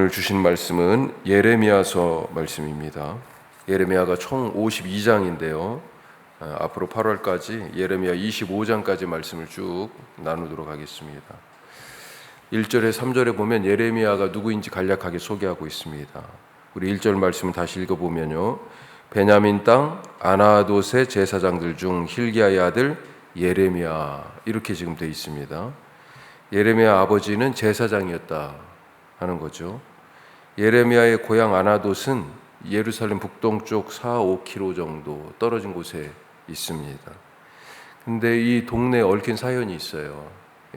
오늘 주신 말씀은 예레미야서 말씀입니다. 예레미야가 총 52장인데요. 앞으로 8월까지 예레미야 25장까지 말씀을 쭉 나누도록 하겠습니다. 1절에 3절에 보면 예레미야가 누구인지 간략하게 소개하고 있습니다. 우리 1절 말씀을 다시 읽어보면요. 베냐민 땅 아나돗의 제사장들 중 hil기야의 아들 예레미야, 이렇게 지금 되어 있습니다. 예레미야 아버지는 제사장이었다 하는 거죠. 예레미야의 고향 아나돗은 예루살렘 북동쪽 4-5km 정도 떨어진 곳에 있습니다. 근데 이 동네에 얽힌 사연이 있어요.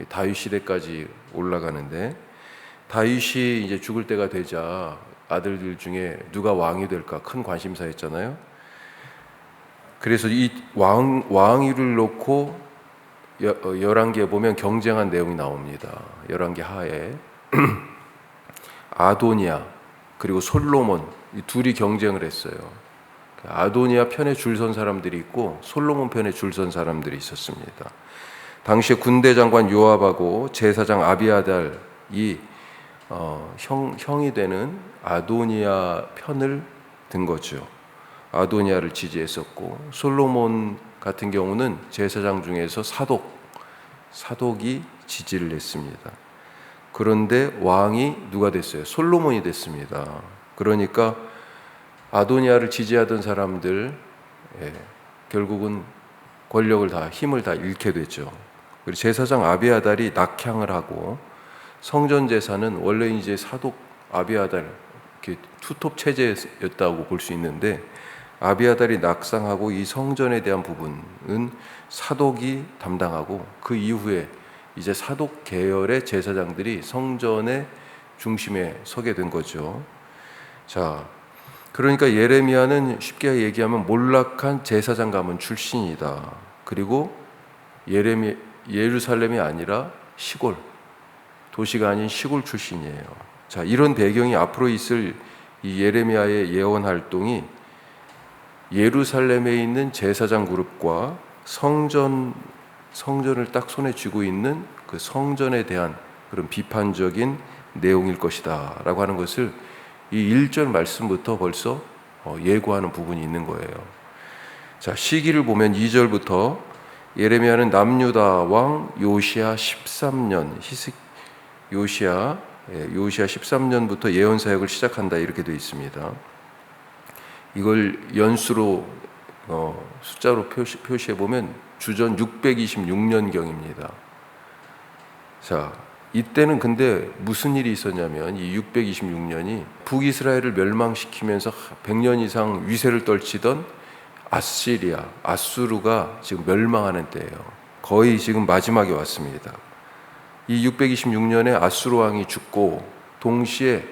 다윗 시대까지 올라가는데, 다윗이 이제 죽을 때가 되자 아들들 중에 누가 왕이 될까 큰 관심사였잖아요. 그래서 이 왕위를 놓고 열왕기에 보면 경쟁한 내용이 나옵니다. 열왕기 하에 아도니아 그리고 솔로몬, 이 둘이 경쟁을 했어요. 아도니아 편에 줄 선 사람들이 있고 솔로몬 편에 줄 선 사람들이 있었습니다. 당시에 군대 장관 요압하고 제사장 아비아달이 형이 되는 아도니아 편을 든 거죠. 아도니아를 지지했었고, 솔로몬 같은 경우는 제사장 중에서 사독이 지지를 했습니다. 그런데 왕이 누가 됐어요? 솔로몬이 됐습니다. 그러니까 아도니아를 지지하던 사람들, 결국은 권력을 다, 힘을 다 잃게 됐죠. 그리고 제사장 아비아달이 낙향을 하고, 성전 제사는 원래 이제 사독 아비아달, 이렇게 투톱 체제였다고 볼 수 있는데, 아비아달이 낙상하고 이 성전에 대한 부분은 사독이 담당하고, 그 이후에 이제 사독 계열의 제사장들이 성전의 중심에 서게 된 거죠. 자, 그러니까 예레미야는 쉽게 얘기하면 몰락한 제사장 가문 출신이다. 그리고 예루살렘이 아니라 시골, 도시가 아닌 시골 출신이에요. 자, 이런 배경이 앞으로 있을 이 예레미야의 예언 활동이 예루살렘에 있는 제사장 그룹과 성전을 딱 손에 쥐고 있는 그 성전에 대한 그런 비판적인 내용일 것이다 라고 하는 것을 이 1절 말씀부터 벌써 예고하는 부분이 있는 거예요. 자, 시기를 보면 2절부터 예레미야는 남유다 왕 요시야 13년 요시야 13년부터 예언 사역을 시작한다, 이렇게 되어 있습니다. 이걸 연수로 숫자로 표시해 보면 주전 626년경입니다. 자, 이때는 근데 무슨 일이 있었냐면, 이 626년이 북이스라엘을 멸망시키면서 100년 이상 위세를 떨치던 아수르가 지금 멸망하는 때예요. 거의 지금 마지막에 왔습니다. 이 626년에 아수르 왕이 죽고, 동시에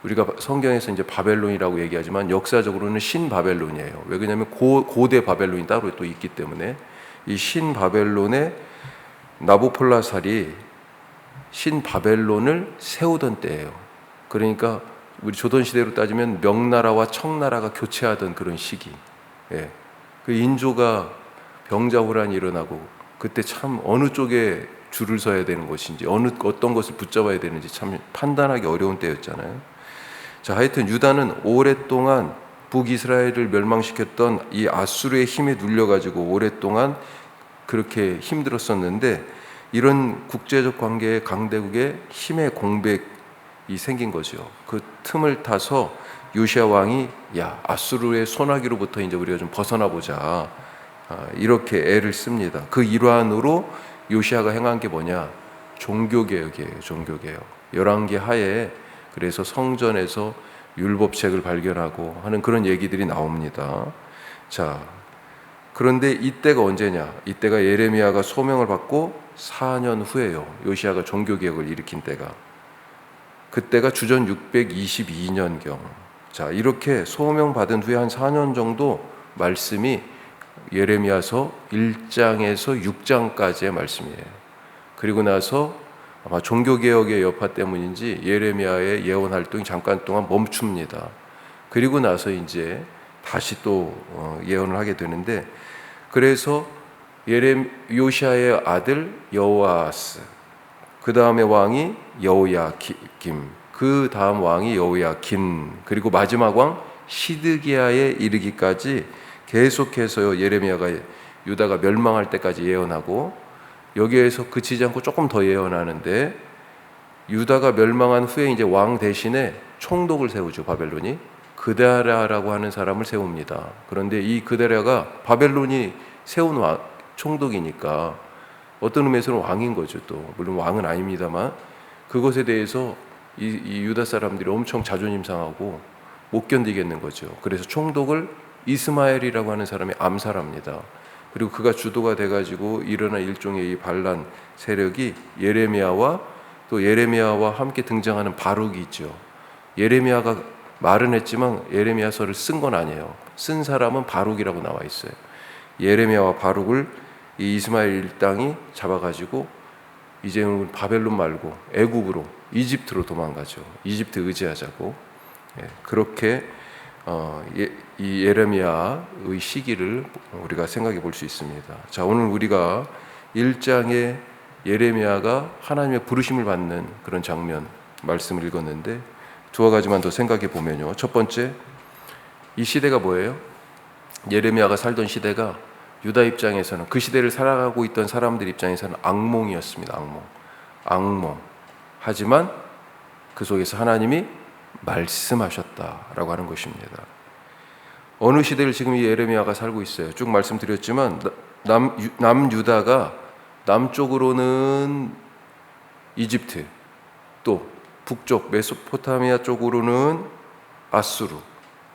우리가 성경에서 이제 바벨론이라고 얘기하지만 역사적으로는 신바벨론이에요. 왜 그러냐면 고대 바벨론이 따로 또 있기 때문에, 이 신바벨론의 나부콜라살이 신바벨론을 세우던 때예요. 그러니까 우리 조선시대로 따지면 명나라와 청나라가 교체하던 그런 시기. 그 인조가 병자호란이 일어나고, 그때 참 어느 쪽에 줄을 서야 되는 것인지, 어떤 것을 붙잡아야 되는지 참 판단하기 어려운 때였잖아요. 자, 하여튼 유다는 오랫동안 북이스라엘을 멸망시켰던 이 아수르의 힘에 눌려가지고 오랫동안 그렇게 힘들었었는데, 이런 국제적 관계의 강대국의 힘의 공백이 생긴 거죠. 그 틈을 타서 요시야 왕이 아수르의 손아귀로부터 이제 우리가 좀 벗어나 보자, 이렇게 애를 씁니다. 그 일환으로 요시야가 행한 게 뭐냐? 종교개혁이에요. 종교개혁. 열왕기 하에 그래서 성전에서 율법책을 발견하고 하는 그런 얘기들이 나옵니다. 자, 그런데 이때가 언제냐? 이때가 예레미야가 소명을 받고 4년 후에요. 요시야가 종교개혁을 일으킨 때가. 그때가 주전 622년경. 자, 이렇게 소명받은 후에 한 4년 정도 말씀이 예레미야서 1장에서 6장까지의 말씀이에요. 그리고 나서 아마 종교개혁의 여파 때문인지 예레미야의 예언 활동이 잠깐 동안 멈춥니다. 그리고 나서 이제 다시 또 예언을 하게 되는데, 그래서 요시야의 아들 여호아스, 그 다음에 왕이 여호야김, 그 다음 왕이 여호야긴, 그리고 마지막 왕 시드기야에 이르기까지 계속해서 예레미야가 유다가 멸망할 때까지 예언하고, 여기에서 그치지 않고 조금 더 예언하는데, 유다가 멸망한 후에 이제 왕 대신에 총독을 세우죠. 바벨론이 그다랴라고 하는 사람을 세웁니다. 그런데 이 그다랴가 바벨론이 세운 총독이니까 어떤 의미에서는 왕인 거죠. 또 물론 왕은 아닙니다만, 그것에 대해서 이 유다 사람들이 엄청 자존심 상하고 못 견디겠는 거죠. 그래서 총독을 이스마엘이라고 하는 사람이 암살합니다. 그리고 그가 주도가 돼가지고 일어난 일종의 이 반란 세력이 예레미야와 또 예레미야와 함께 등장하는 바룩이 있죠. 예레미야가 말은 했지만 예레미야서를 쓴 건 아니에요. 쓴 사람은 바룩이라고 나와 있어요. 예레미야와 바룩을 이 이스마엘 일당이 잡아가지고 이제는 바벨론 말고 애굽으로, 이집트로 도망가죠. 이집트 의지하자고. 그렇게 이 예레미야의 시기를 우리가 생각해 볼 수 있습니다. 자, 오늘 우리가 1장에 예레미야가 하나님의 부르심을 받는 그런 장면 말씀을 읽었는데, 두어 가지만 더 생각해 보면요. 첫 번째, 이 시대가 뭐예요? 예레미야가 살던 시대가 유다 입장에서는, 그 시대를 살아가고 있던 사람들 입장에서는 악몽이었습니다. 악몽. 하지만 그 속에서 하나님이 말씀하셨다라고 하는 것입니다. 어느 시대를 지금 이 예레미야가 살고 있어요? 쭉 말씀드렸지만 남유다가 남쪽으로는 이집트, 또 북쪽 메소포타미아 쪽으로는 아수르,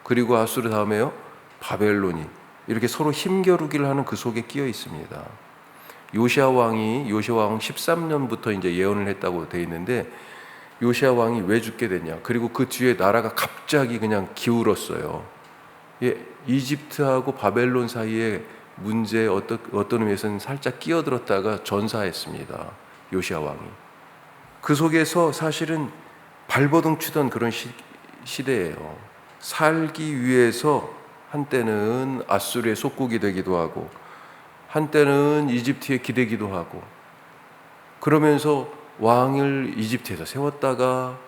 그리고 아수르 다음에요 바벨론이, 이렇게 서로 힘겨루기를 하는 그 속에 끼어 있습니다. 요시야 왕 13년부터 이제 예언을 했다고 돼 있는데, 요시야 왕이 왜 죽게 됐냐? 그리고 그 뒤에 나라가 갑자기 그냥 기울었어요. 이집트하고 바벨론 사이에 문제 어떤 의미에서는 살짝 끼어들었다가 전사했습니다. 요시야 왕이. 그 속에서 사실은 발버둥 치던 그런 시대예요. 살기 위해서 한때는 아수르의 속국이 되기도 하고, 한때는 이집트에 기대기도 하고, 그러면서 왕을 이집트에서 세웠다가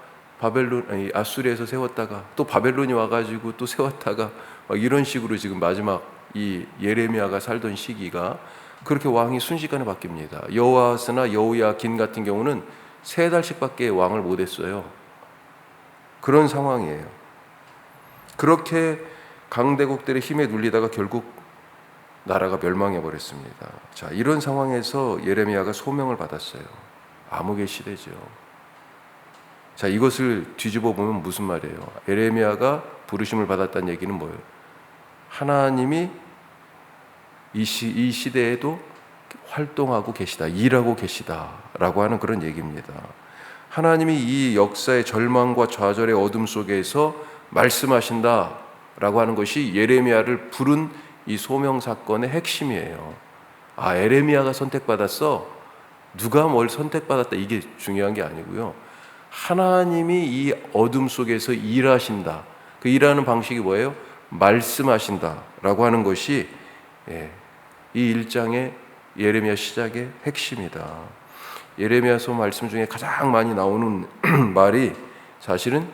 아수르에서 세웠다가 또 바벨론이 와가지고 또 세웠다가 막 이런 식으로 지금 마지막 이 예레미야가 살던 시기가 그렇게 왕이 순식간에 바뀝니다. 여호아스나 여호야긴 같은 경우는 3달씩밖에 왕을 못했어요. 그런 상황이에요. 그렇게 강대국들의 힘에 눌리다가 결국 나라가 멸망해 버렸습니다. 자, 이런 상황에서 예레미야가 소명을 받았어요. 암흑의 시대죠. 자, 이것을 뒤집어 보면 무슨 말이에요? 예레미야가 부르심을 받았다는 얘기는 뭐예요? 하나님이 이 시대에도 활동하고 계시다, 일하고 계시다라고 하는 그런 얘기입니다. 하나님이 이 역사의 절망과 좌절의 어둠 속에서 말씀하신다라고 하는 것이 예레미야를 부른 이 소명 사건의 핵심이에요. 아, 예레미야가 선택받았어? 누가 뭘 선택받았다, 이게 중요한 게 아니고요. 하나님이 이 어둠 속에서 일하신다. 그 일하는 방식이 뭐예요? 말씀하신다라고 하는 것이 이 1장의 예레미야 시작의 핵심이다. 예레미야서 말씀 중에 가장 많이 나오는 말이 사실은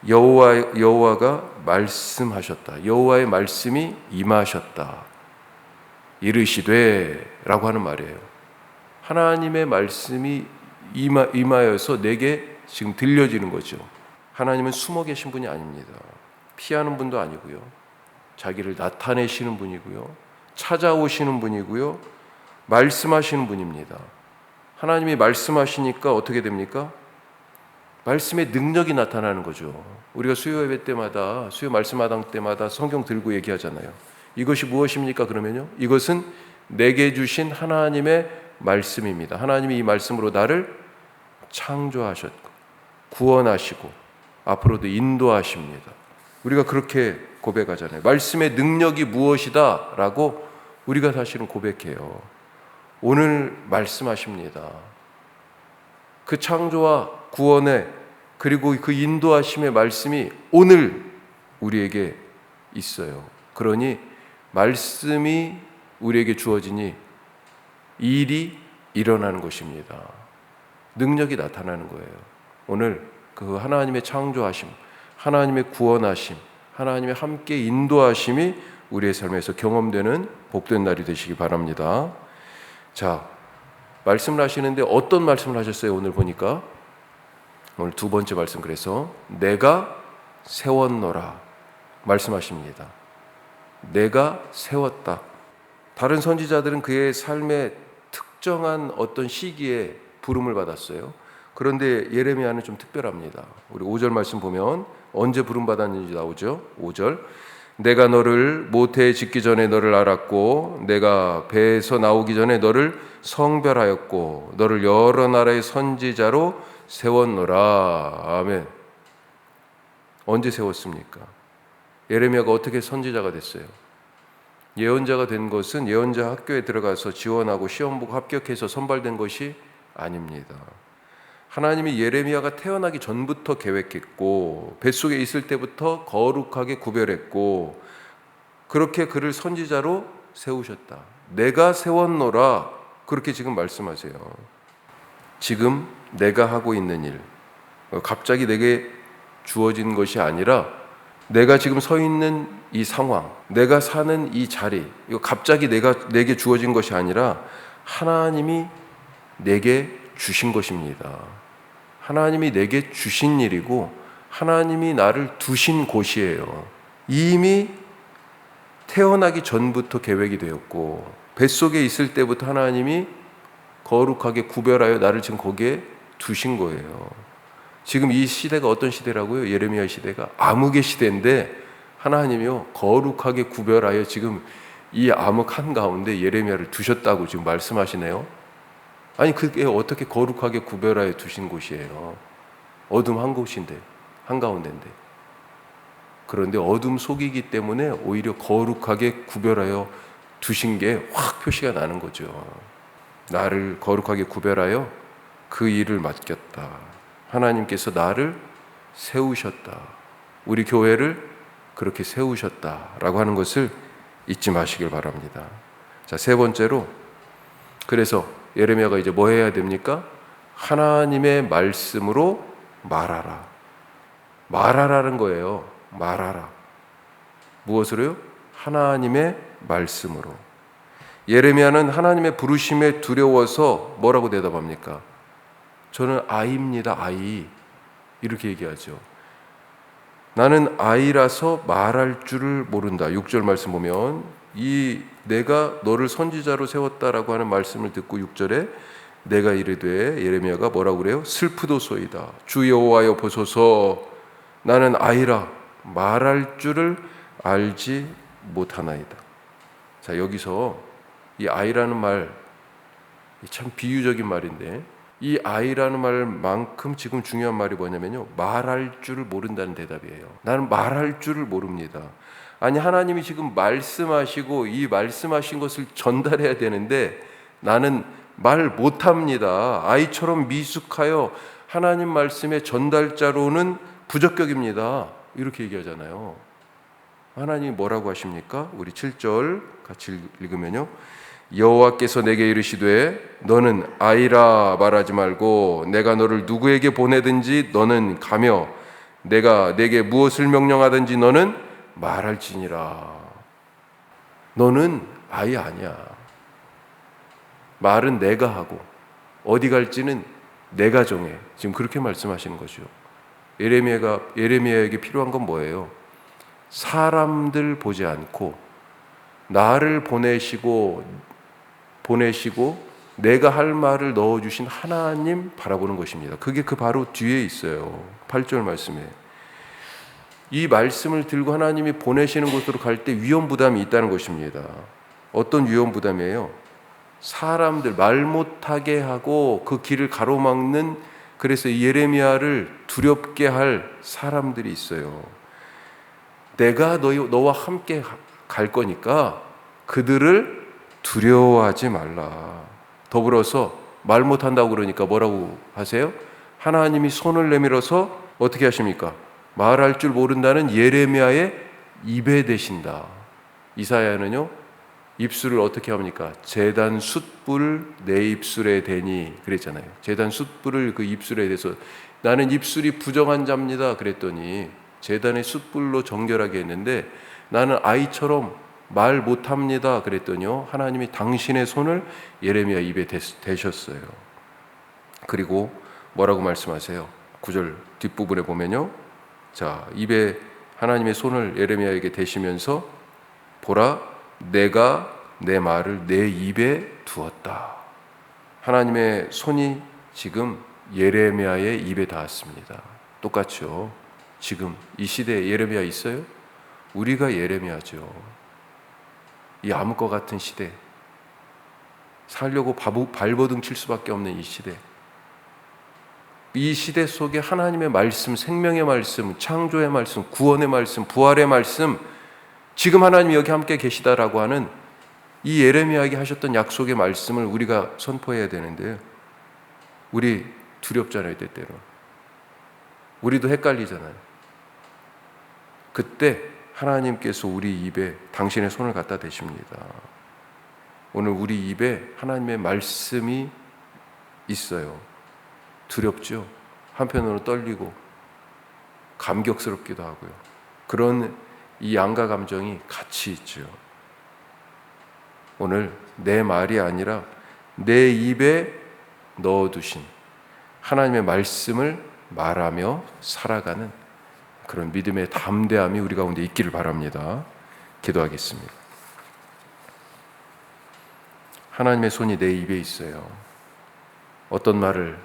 여호와가 말씀하셨다, 여호와의 말씀이 임하셨다, 이르시되라고 하는 말이에요. 하나님의 말씀이 임하여서 내게 지금 들려지는 거죠. 하나님은 숨어 계신 분이 아닙니다. 피하는 분도 아니고요. 자기를 나타내시는 분이고요. 찾아오시는 분이고요. 말씀하시는 분입니다. 하나님이 말씀하시니까 어떻게 됩니까? 말씀의 능력이 나타나는 거죠. 우리가 수요 예배 때마다, 수요 말씀마당 때마다 성경 들고 얘기하잖아요. 이것이 무엇입니까? 그러면요, 이것은 내게 주신 하나님의 말씀입니다. 하나님이 이 말씀으로 나를 창조하셨고 구원하시고 앞으로도 인도하십니다. 우리가 그렇게 고백하잖아요. 말씀의 능력이 무엇이다 라고 우리가 사실은 고백해요. 오늘 말씀하십니다. 그 창조와 구원의, 그리고 그 인도하심의 말씀이 오늘 우리에게 있어요. 그러니 말씀이 우리에게 주어지니 일이 일어나는 것입니다. 능력이 나타나는 거예요. 오늘 그 하나님의 창조하심, 하나님의 구원하심, 하나님의 함께 인도하심이 우리의 삶에서 경험되는 복된 날이 되시기 바랍니다. 자, 말씀을 하시는데 어떤 말씀을 하셨어요? 오늘 보니까 오늘 두 번째 말씀, 그래서 내가 세웠노라 말씀하십니다. 내가 세웠다. 다른 선지자들은 그의 삶의 특정한 어떤 시기에 부름을 받았어요. 그런데 예레미야는 좀 특별합니다. 우리 5절 말씀 보면 언제 부름 받았는지 나오죠. 5절, 내가 너를 모태에 짓기 전에 너를 알았고 내가 배에서 나오기 전에 너를 성별하였고 너를 여러 나라의 선지자로 세웠노라. 아멘. 언제 세웠습니까? 예레미야가 어떻게 선지자가 됐어요? 예언자가 된 것은 예언자 학교에 들어가서 지원하고 시험 보고 합격해서 선발된 것이 아닙니다. 하나님이 예레미야가 태어나기 전부터 계획했고 뱃속에 있을 때부터 거룩하게 구별했고 그렇게 그를 선지자로 세우셨다. 내가 세웠노라, 그렇게 지금 말씀하세요. 지금 내가 하고 있는 일, 갑자기 내게 주어진 것이 아니라 내가 지금 서 있는 이 상황, 내가 사는 이 자리, 이거 갑자기 내게 주어진 것이 아니라 하나님이 내게 주신 것입니다. 하나님이 내게 주신 일이고 하나님이 나를 두신 곳이에요. 이미 태어나기 전부터 계획이 되었고 뱃속에 있을 때부터 하나님이 거룩하게 구별하여 나를 지금 거기에 두신 거예요. 지금 이 시대가 어떤 시대라고요? 예레미야 시대가 암흑의 시대인데 하나님이요 거룩하게 구별하여 지금 이 암흑 한가운데 예레미야를 두셨다고 지금 말씀하시네요. 아니 그게 어떻게 거룩하게 구별하여 두신 곳이에요? 어둠 한가운데인데. 그런데 어둠 속이기 때문에 오히려 거룩하게 구별하여 두신 게 확 표시가 나는 거죠. 나를 거룩하게 구별하여 그 일을 맡겼다. 하나님께서 나를 세우셨다. 우리 교회를 그렇게 세우셨다라고 하는 것을 잊지 마시길 바랍니다. 자, 세 번째로, 그래서 예레미야가 이제 뭐 해야 됩니까? 하나님의 말씀으로 말하라. 말하라는 거예요. 말하라. 무엇으로요? 하나님의 말씀으로. 예레미야는 하나님의 부르심에 두려워서 뭐라고 대답합니까? 저는 아이입니다. 아이. 이렇게 얘기하죠. 나는 아이라서 말할 줄을 모른다. 6절 말씀 보면 내가 너를 선지자로 세웠다라고 하는 말씀을 듣고 6절에 내가 이르되, 예레미야가 뭐라고 그래요? 슬프도소이다. 주 여호와여 보소서, 나는 아이라 말할 줄을 알지 못하나이다. 자, 여기서 이 아이라는 말 참 비유적인 말인데 이 아이라는 말만큼 지금 중요한 말이 뭐냐면요, 말할 줄을 모른다는 대답이에요. 나는 말할 줄을 모릅니다. 아니, 하나님이 지금 말씀하시고 이 말씀하신 것을 전달해야 되는데 나는 말 못합니다. 아이처럼 미숙하여 하나님 말씀의 전달자로는 부적격입니다. 이렇게 얘기하잖아요. 하나님이 뭐라고 하십니까? 우리 7절 같이 읽으면요, 여호와께서 내게 이르시되 너는 아이라 말하지 말고 내가 너를 누구에게 보내든지 너는 가며 내가 내게 무엇을 명령하든지 너는 말할지니라. 너는 아이 아니야. 말은 내가 하고 어디 갈지는 내가 정해. 지금 그렇게 말씀하시는 거죠. 예레미야에게 필요한 건 뭐예요? 사람들 보지 않고 나를 보내시고 내가 할 말을 넣어주신 하나님 바라보는 것입니다. 그게 그 바로 뒤에 있어요. 8절 말씀에. 이 말씀을 들고 하나님이 보내시는 곳으로 갈 때 위험 부담이 있다는 것입니다. 어떤 위험 부담이에요? 사람들 말 못하게 하고 그 길을 가로막는, 그래서 예레미야를 두렵게 할 사람들이 있어요. 내가 너와 함께 갈 거니까 그들을 두려워하지 말라. 더불어서 말 못한다고 그러니까 뭐라고 하세요? 하나님이 손을 내밀어서 어떻게 하십니까? 말할 줄 모른다는 예레미야의 입에 대신다. 이사야는요, 입술을 어떻게 합니까? 제단 숯불을 내 입술에 대니 그랬잖아요. 제단 숯불을 그 입술에 대서 나는 입술이 부정한 자입니다. 그랬더니 제단의 숯불로 정결하게 했는데 나는 아이처럼 말 못합니다. 그랬더니요, 하나님이 당신의 손을 예레미야 입에 대셨어요. 그리고 뭐라고 말씀하세요? 9절 뒷부분에 보면요, 자, 입에 하나님의 손을 예레미야에게 대시면서 보라, 내가 내 말을 내 입에 두었다. 하나님의 손이 지금 예레미야의 입에 닿았습니다. 똑같죠. 지금 이 시대에 예레미야 있어요? 우리가 예레미야죠. 이 암흑과 같은 시대, 살려고 발버둥 칠 수밖에 없는 이 시대, 이 시대 속에 하나님의 말씀, 생명의 말씀, 창조의 말씀, 구원의 말씀, 부활의 말씀, 지금 하나님이 여기 함께 계시다라고 하는 이 예레미야에게 하셨던 약속의 말씀을 우리가 선포해야 되는데요, 우리 두렵잖아요. 때때로 우리도 헷갈리잖아요. 그때 하나님께서 우리 입에 당신의 손을 갖다 대십니다. 오늘 우리 입에 하나님의 말씀이 있어요. 두렵죠. 한편으로 떨리고 감격스럽기도 하고요. 그런 이 양가 감정이 같이 있죠. 오늘 내 말이 아니라 내 입에 넣어두신 하나님의 말씀을 말하며 살아가는 그런 믿음의 담대함이 우리 가운데 있기를 바랍니다. 기도하겠습니다. 하나님의 손이 내 입에 있어요. 어떤 말을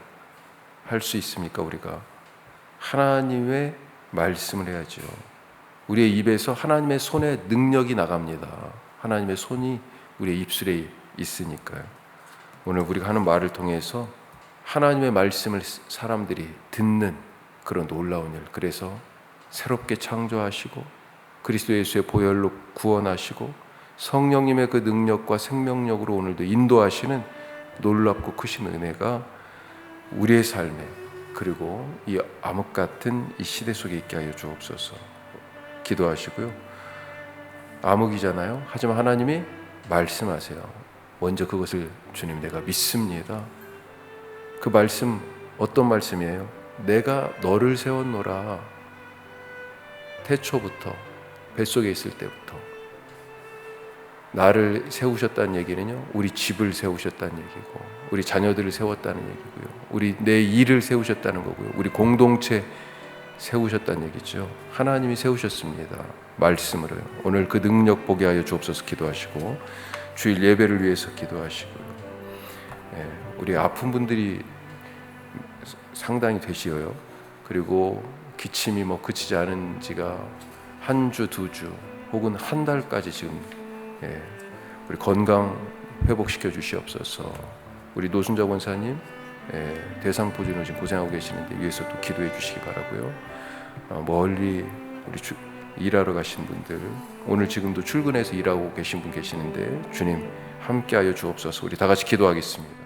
할 수 있습니까? 우리가 하나님의 말씀을 해야죠. 우리의 입에서 하나님의 손의 능력이 나갑니다. 하나님의 손이 우리의 입술에 있으니까요. 오늘 우리가 하는 말을 통해서 하나님의 말씀을 사람들이 듣는 그런 놀라운 일, 그래서 새롭게 창조하시고 그리스도 예수의 보혈로 구원하시고 성령님의 그 능력과 생명력으로 오늘도 인도하시는 놀랍고 크신 은혜가 우리의 삶에, 그리고 이 암흑 같은 이 시대 속에 있게 하여 주옵소서. 기도하시고요. 암흑이잖아요. 하지만 하나님이 말씀하세요. 먼저 그것을 주님 내가 믿습니다. 그 말씀 어떤 말씀이에요? 내가 너를 세웠노라. 태초부터 뱃속에 있을 때부터 나를 세우셨다는 얘기는요, 우리 집을 세우셨다는 얘기고, 우리 자녀들을 세웠다는 얘기고요, 우리 내 일을 세우셨다는 거고요, 우리 공동체 세우셨다는 얘기죠. 하나님이 세우셨습니다. 말씀으로요. 오늘 그 능력 보게 하여 주옵소서. 기도하시고 주일 예배를 위해서 기도하시고요. 우리 아픈 분들이 상당히 되시어요. 그리고 기침이 그치지 않은 지가 한 주, 두 주 혹은 한 달까지 지금 우리 건강 회복시켜 주시옵소서. 우리 노순자 권사님 대상포진으로 지금 고생하고 계시는데 위에서 또 기도해 주시기 바라고요. 멀리 우리 일하러 가신 분들, 오늘 지금도 출근해서 일하고 계신 분 계시는데 주님 함께하여 주옵소서. 우리 다 같이 기도하겠습니다.